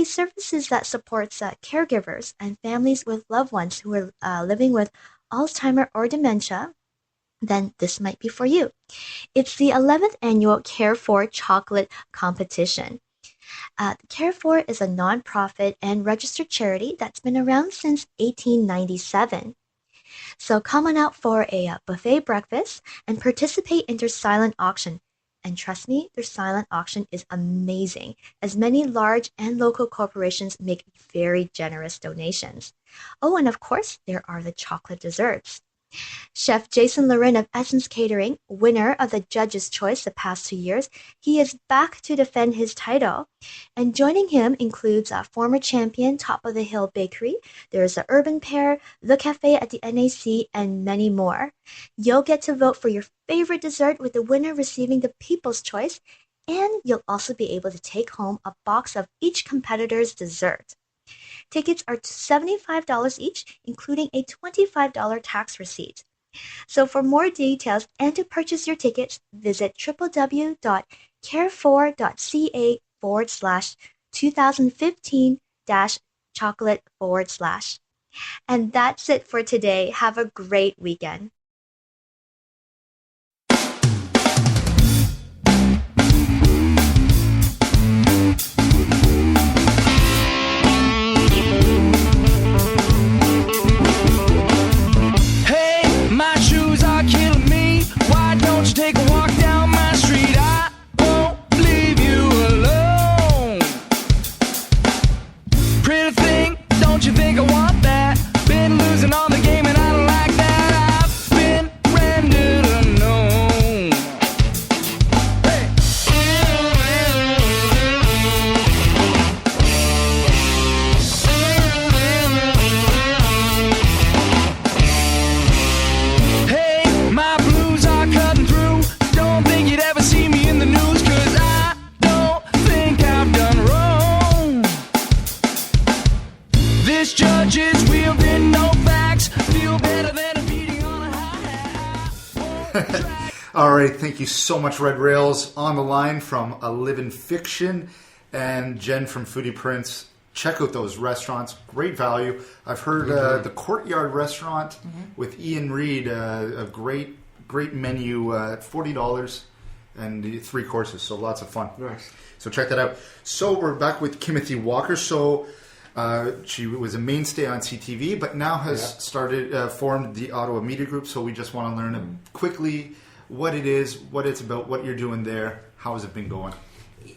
services that supports caregivers and families with loved ones who are living with Alzheimer or dementia, then this might be for you. It's the 11th annual Care for Chocolate competition. Care for is a nonprofit and registered charity that's been around since 1897. So come on out for a buffet breakfast and participate in their silent auction. And trust me, their silent auction is amazing, as many large and local corporations make very generous donations. Oh, and of course, there are the chocolate desserts. Chef Jason Lorin of Essence Catering, winner of the Judge's Choice the past 2 years, he is back to defend his title. And joining him includes former champion Top of the Hill Bakery, there's the Urban Pear, The Cafe at the NAC, and many more. You'll get to vote for your favorite dessert with the winner receiving the People's Choice, and you'll also be able to take home a box of each competitor's dessert. Tickets are $75 each, including a $25 tax receipt. So for more details and to purchase your tickets, visit www.care4.ca/2015-chocolate/. And that's it for today. Have a great weekend. Take a walk down my street, I won't leave you alone. Pretty thing, don't you think I want that? Been losing all the game and I don't like that. I've been rendered unknown. Hey, my blues are cutting through. Don't think you'd ever see me in the news, 'cause I don't think I've done wrong. This judge is wielding no facts. Feel better than a beating on a high. All right, thank you so much, Red Rails. On the line from A Livin' Fiction and Jen from Foodie Prince. Check out those restaurants. Great value. I've heard the Courtyard restaurant with Ian Reed, a great menu at $40 and 3 courses, so lots of fun. Nice. So check that out. So we're back with Kimothy Walker. So she was a mainstay on CTV, but now has formed the Ottawa Media Group. So we just want to learn quickly what it is, what it's about, what you're doing there. How has it been going?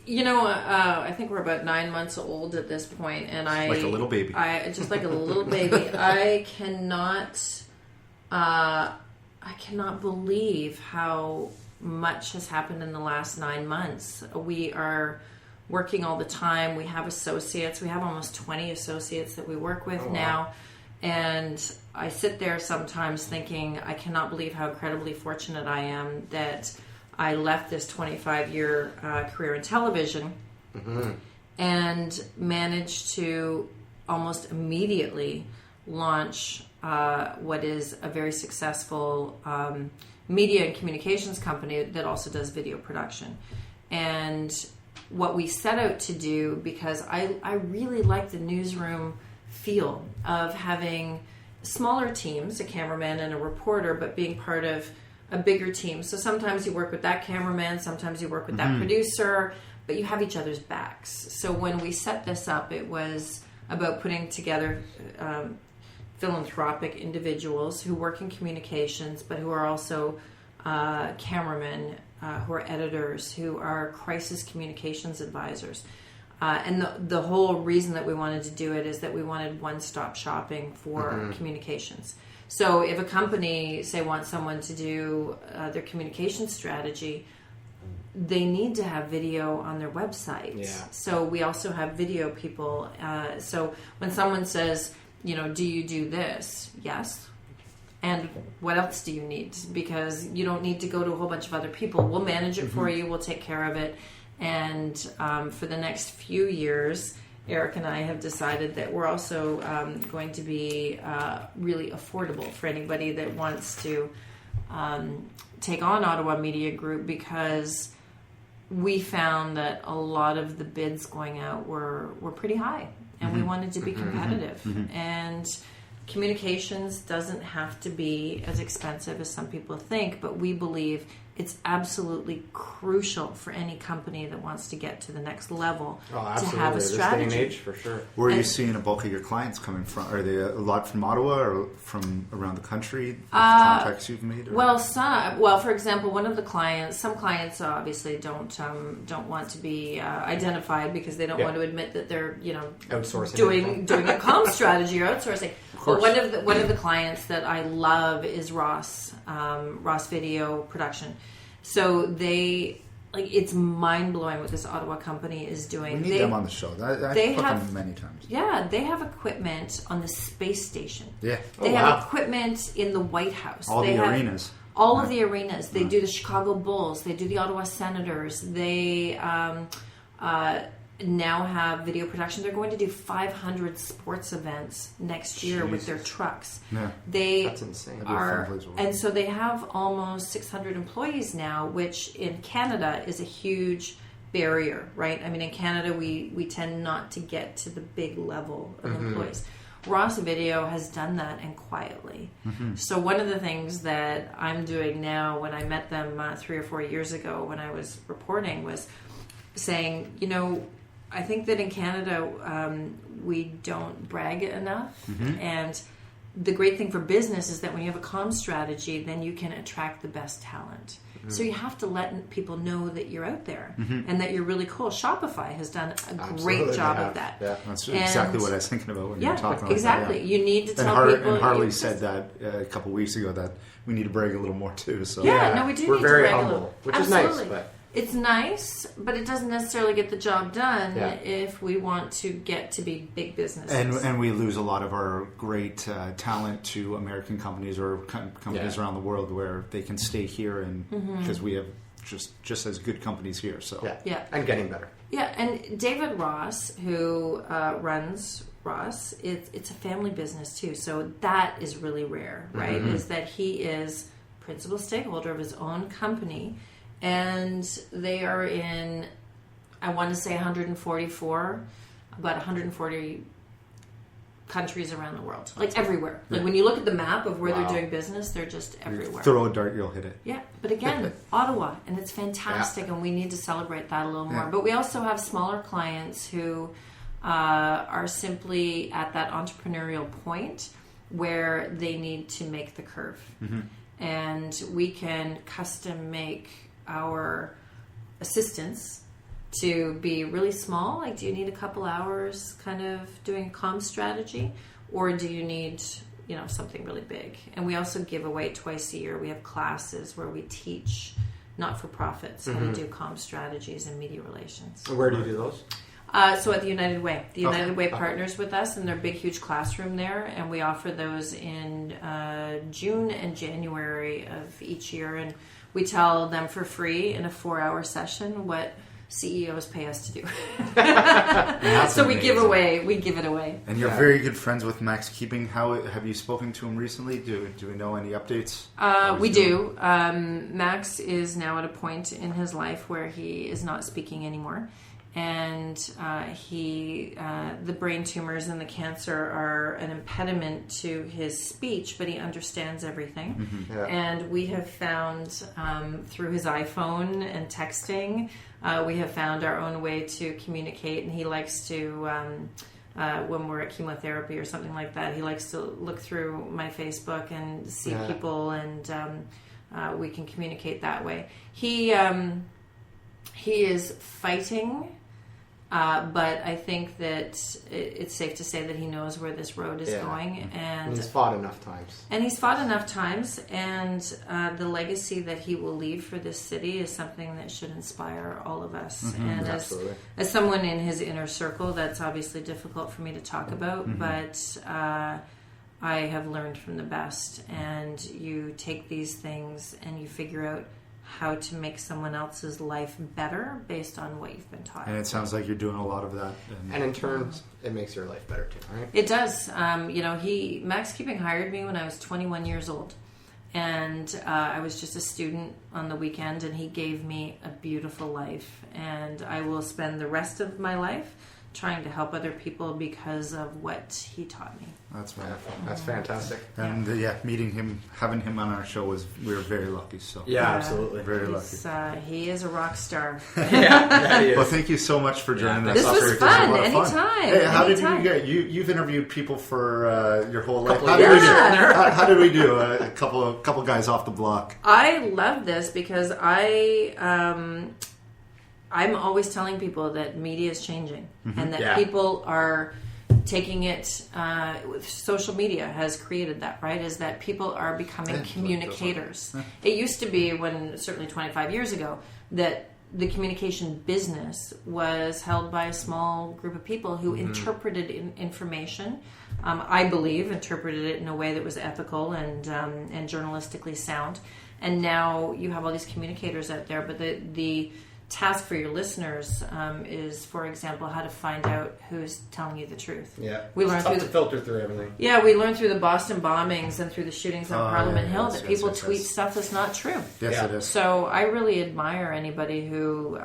You know, I think we're about 9 months old at this point, and like a little baby. Just like a little baby. I cannot believe how much has happened in the last 9 months. We are working all the time. We have associates. We have almost 20 associates that we work with now. And I sit there sometimes thinking, I cannot believe how incredibly fortunate I am that I left this 25-year career in television and managed to almost immediately launch what is a very successful media and communications company that also does video production. And what we set out to do, because I really like the newsroom feel of having smaller teams, a cameraman and a reporter, but being part of a bigger team. So sometimes you work with that cameraman, sometimes you work with that producer, but you have each other's backs. So when we set this up, it was about putting together philanthropic individuals who work in communications, but who are also cameramen, who are editors, who are crisis communications advisors. And the whole reason that we wanted to do it is that we wanted one-stop shopping for communications. So if a company, say, wants someone to do their communication strategy, they need to have video on their website. Yeah. So we also have video people. So when someone says, you know, do you do this? Yes. And what else do you need? Because you don't need to go to a whole bunch of other people. We'll manage it for you. We'll take care of it. And for the next few years, Eric and I have decided that we're also going to be really affordable for anybody that wants to take on Ottawa Media Group, because we found that a lot of the bids going out were pretty high, and we wanted to be competitive. And communications doesn't have to be as expensive as some people think, but we believe it's absolutely crucial for any company that wants to get to the next level to have a This day strategy. and age, for sure. Where are you seeing a bulk of your clients coming from? Are they a lot from Ottawa or from around the country? The contacts you've made? Or? Well, for example, one of the clients, some clients obviously don't want to be identified because they don't want to admit that they're Outsourcing doing a comm strategy or outsourcing. course. But one of the clients that I love is Ross Video Production. So it's mind blowing what this Ottawa company is doing. We need them on the show. I've they put have- them many times. Yeah, they have equipment on the space station. Yeah. They Oh, have wow. equipment in the White House. All They the have arenas. All of the arenas. They do the Chicago Bulls. They do the Ottawa Senators. They now have video production. They're going to do 500 sports events next year with their trucks. Yeah. They That's insane. are, That'd be a fun place to work. and so they have almost 600 employees now, which in Canada is a huge barrier, right? I mean, in Canada, we tend not to get to the big level of employees. Ross Video has done that, and quietly. So one of the things that I'm doing now, when I met them 3 or 4 years ago when I was reporting, was saying, I think that in Canada we don't brag enough, and the great thing for business is that when you have a comm strategy, then you can attract the best talent. So you have to let people know that you're out there and that you're really cool. Shopify has done a great Absolutely, job they of have. that. Yeah. That's And- exactly what I was thinking about when you were talking about exactly. that. You need to tell And, people. and Harley you- said that a couple weeks ago that we need to brag a little more too. So Yeah, no, we do. We're need very to brag a humble, little. which is Absolutely. nice, but- It's nice, but it doesn't necessarily get the job done Yeah. if we want to get to be big businesses. And we lose a lot of our great talent to American companies or companies Yeah. around the world where they can stay here and because we have just as good companies here. So Yeah. And getting better. Yeah, and David Ross, who runs Ross, it's a family business too. So that is really rare, right? Is that he is principal stakeholder of his own company, and they are in, I want to say 144, about 140 countries around the world, like everywhere. Like when you look at the map of where Wow. they're doing business, they're just everywhere. throw a dart, you'll hit it. Yeah, but again, Ottawa, and it's fantastic, and we need to celebrate that a little more. But we also have smaller clients who are simply at that entrepreneurial point where they need to make the curve. And we can custom make our assistants to be really small. Like, do you need a couple hours kind of doing a comm strategy, or do you need something really big? And we also give away twice a year. We have classes where we teach not-for-profits how to do comm strategies and media relations. Where do you do those? So at the United Way. The United Way Okay. partners with us in their big, huge classroom there, and we offer those in June and January of each year. And we tell them for free in a 4-hour session what CEOs pay us to do. So we give it away. And you're Yeah. very good friends with Max Keeping. How have you spoken to him recently? Do we know any updates? We do. Max is now at a point in his life where he is not speaking anymore. And the brain tumors and the cancer are an impediment to his speech, but he understands everything. Yeah. And we have found through his iPhone and texting, we have found our own way to communicate. And he likes to, when we're at chemotherapy or something like that, he likes to look through my Facebook and see Yeah. people, and we can communicate that way. He is fighting, but I think that it's safe to say that he knows where this road is Yeah. going, And he's fought enough times. and he's fought enough times, and the legacy that he will leave for this city is something that should inspire all of us. And Absolutely. as someone in his inner circle, that's obviously difficult for me to talk about, but I have learned from the best. And you take these things and you figure out how to make someone else's life better based on what you've been taught. And it sounds like you're doing a lot of that. And in turn, it makes your life better too, right? It does. Max Keeping hired me when I was 21 years old. And I was just a student on the weekend, and he gave me a beautiful life. And I will spend the rest of my life trying to help other people because of what he taught me. That's wonderful. That's fantastic. And meeting him, having him on our show we were very lucky. So Yeah, absolutely. very lucky. He is a rock star. That is. Well, thank you so much for joining us. This was It fun. a lot of Anytime. Hey, how did Anytime. you get? You've interviewed people for your whole life. Couple How of did we years do? in there. How did we do? A couple guys off the block. I love this because I'm always telling people that media is changing and that Yeah. people are taking it. Social media has created that, right? Is that people are becoming communicators. It used to be, when certainly 25 years ago, that the communication business was held by a small group of people who interpreted information. I believe interpreted it in a way that was ethical and journalistically sound. And now you have all these communicators out there, but the task for your listeners is, for example, how to find out who's telling you the truth. Yeah. We learned It's tough through to filter through everything. Yeah, we learned through the Boston bombings and through the shootings on Parliament yeah, Hill yes, that yes, people yes, tweet yes. stuff that's not true. Yes, Yeah. it is. So I really admire anybody who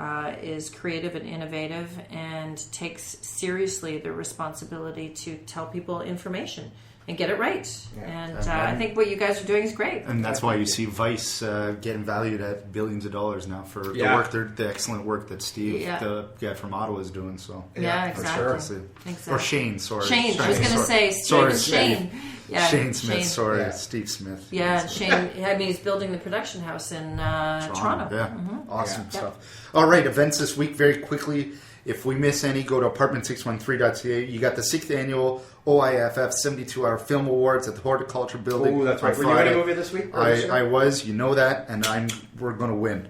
is creative and innovative and takes seriously their responsibility to tell people information and get it right. And I think what you guys are doing is great. And that's why you see Vice getting valued at billions of dollars now for Yeah. the excellent work that Steve, Yeah. the guy from Ottawa, is doing. So Yeah, for exactly. sure. Exactly. Or Shane, sorry. Shane, I was going to sorry. say Steve Sorry, and Shane. Yeah, Shane Smith, Shane. sorry, Yeah. Steve Smith. Yeah, and Shane. I mean, he's building the production house in Toronto. Yeah, awesome Yeah. stuff. All right, events this week very quickly. If we miss any, go to apartment613.ca. You got the 6th annual OIFF 72-hour film awards at the Horticulture Building. Oh, that's right. on Were you in Friday. a movie this week? Or this year? I was, you know that, and we're going to win.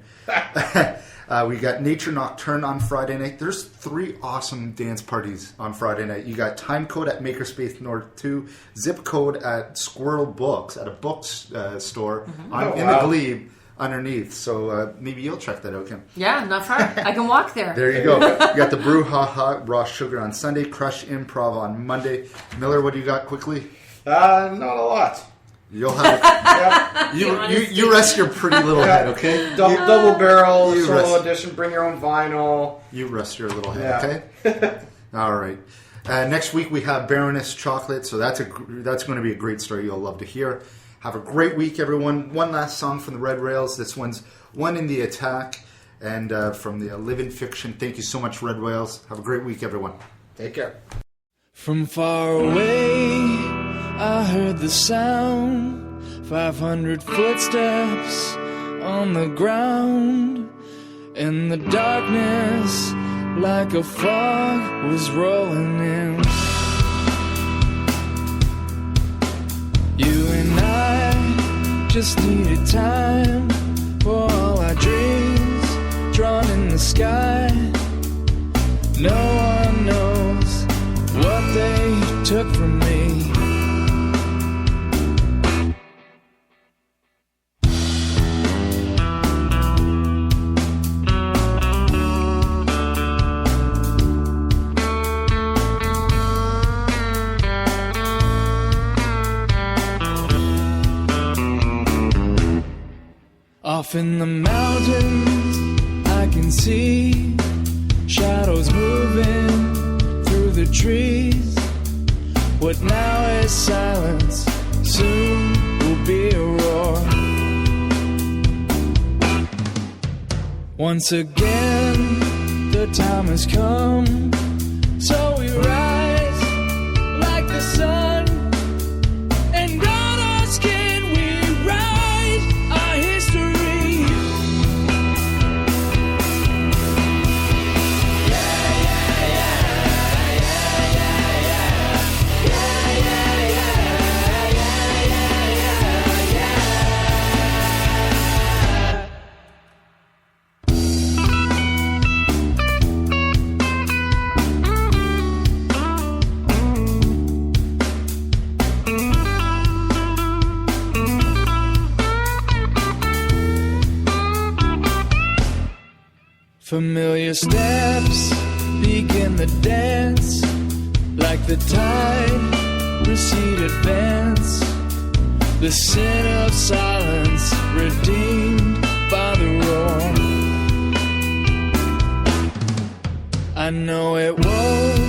We got Nature Nocturne on Friday night. There's 3 awesome dance parties on Friday night. You got Time Code at Makerspace North 2, Zip Code at Squirrel Books at a bookstore in the Glebe underneath. So maybe you'll check that out, Kim. Yeah, not far. I can walk there. There you go. You got the Brew Ha Ha Raw Sugar on Sunday, Crush Improv on Monday. Miller, what do you got quickly? Not a lot. You'll have it. You rest your pretty little head, okay? Double barrel, You solo rest- edition, bring your own vinyl. You rest your little head, okay? All right. Next week we have Baroness Chocolate, so that's going to be a great story you'll love to hear. Have a great week, everyone. One last song from the Red Rails. This one's One in the Attack, and from the Live in Fiction. Thank you so much, Red Rails. Have a great week, everyone. Take care. From far away, I heard the sound, 500 footsteps on the ground. In the darkness, like a fog was rolling in. You and I just needed time for all our dreams drawn in the sky. No one knows what they took from me. Off in the mountains, I can see shadows moving through the trees. What now is silence, soon will be a roar. Once again, the time has come, so we rise like the sun, and on our skin we write our history. Familiar steps begin the dance, like the tide recede advance. the sin of silence redeemed by the roar. I know it won't